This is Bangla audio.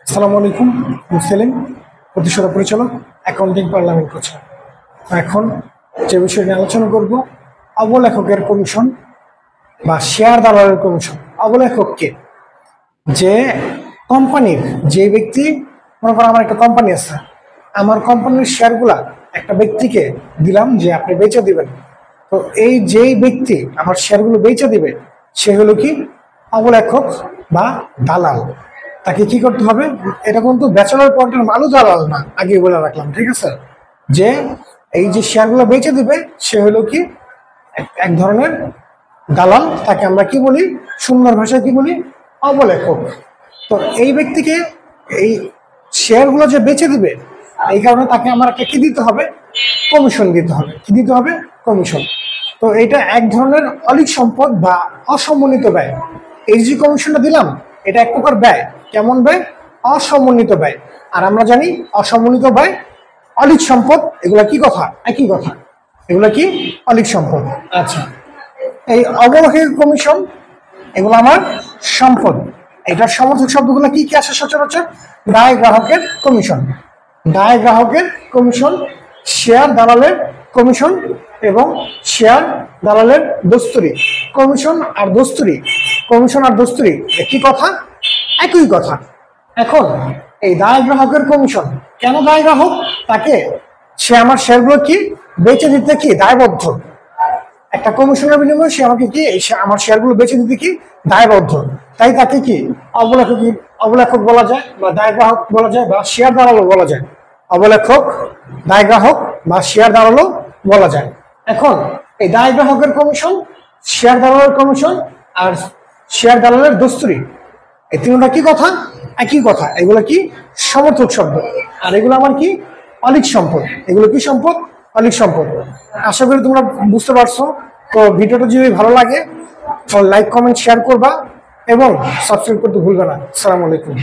আসসালামু আলাইকুম। সেলিম, প্রতিষ্ঠাতা পরিচালক, অ্যাকাউন্টিং পার্লামেন্ট কোচ। এখন যে বিষয় নিয়ে আলোচনা করব, অবলেখকের কমিশন বা শেয়ার দালালের কমিশন। অবলেখককে যে কোম্পানির যে ব্যক্তি, মনে করো আমার একটা কোম্পানি আছে, আমার কোম্পানির শেয়ারগুলা একটা ব্যক্তিকে দিলাম যে আপনি বেচে দিবেন। তো এই যেই ব্যক্তি আমার শেয়ারগুলো বেচে দিবে সে হলো কি অবলেখক বা দালাল। তাকে কি করতে হবে? এটা কিন্তু ব্যাচেলর পয়েন্টের মালও দালাল না, আগে বলে রাখলাম, ঠিক আছে? যে এই যে শেয়ারগুলো বেচে দিবে সে হলো কি এক ধরনের দালাল। তাকে আমরা কি বলি, সুন্দর ভাষায় কি বলি? অবলেখক। তো এই ব্যক্তিকে এই শেয়ারগুলো যে বেচে দিবে, এই কারণে তাকে আমার একটা কি দিতে হবে? কমিশন দিতে হবে। কি দিতে হবে? কমিশন। তো এটা এক ধরনের অলিক সম্পদ বা অসমন্বিত ব্যয়। এই যে কমিশনটা দিলাম, এটা এক প্রকার ব্যয়। কেমন ব্যয়? অসমন্বিত ব্যয়। আর আমরা জানি অসমন্বিত ব্যয়, অলিক সম্পদ, এগুলা কি কথা? একই কথা। এগুলা কি? অলিক সম্পদ। আচ্ছা, এই অবলেখকের কমিশন এগুলো আমার সম্পদ। এটার সমর্থক শব্দগুলো কি কি আসে সচরাচর? দায় গ্রাহকের কমিশন, দায় গ্রাহকের কমিশন, শেয়ার দালালের কমিশন এবং শেয়ার দালালের দস্তুরি। কমিশন আর দস্তুরি, কমিশন আর দস্তুরি একই কথা, একই কথা। এখন এই দায় গ্রাহকের কমিশন, কেন দায় গ্রাহক? তাকে সে আমার শেয়ারগুলো কি বেচে দিতে কি দায়বদ্ধ। একটা কমিশনের বিনিময়ে সে আমাকে কি আমার শেয়ারগুলো বেচে দিতে কি দায়বদ্ধ। তাই তাকে কি অবলেখক, অবলেখক বলা যায় বা দায় গ্রাহক বলা যায় বা শেয়ার দালালও বলা যায়। অবলেখক, দায় গ্রাহক বা শেয়ার দালালও বলা যায়। এখন এই দায় গ্রাহকের কমিশন, শেয়ার দালালের কমিশন আর শেয়ার দালালের দস্তুরি, এই তিনটা কি কথা? একই কথা। এগুলো কি? সমর্থক শব্দ। আর এগুলো আমার কি? অলিক সম্পদ। এগুলো কি সম্পদ? অলিক সম্পদ। আশা করি তোমরা বুঝতে পারছো। তো ভিডিওটা যদি ভালো লাগে তো লাইক, কমেন্ট, শেয়ার করবা এবং সাবস্ক্রাইব করতে ভুলবে না। আসসালামু আলাইকুম।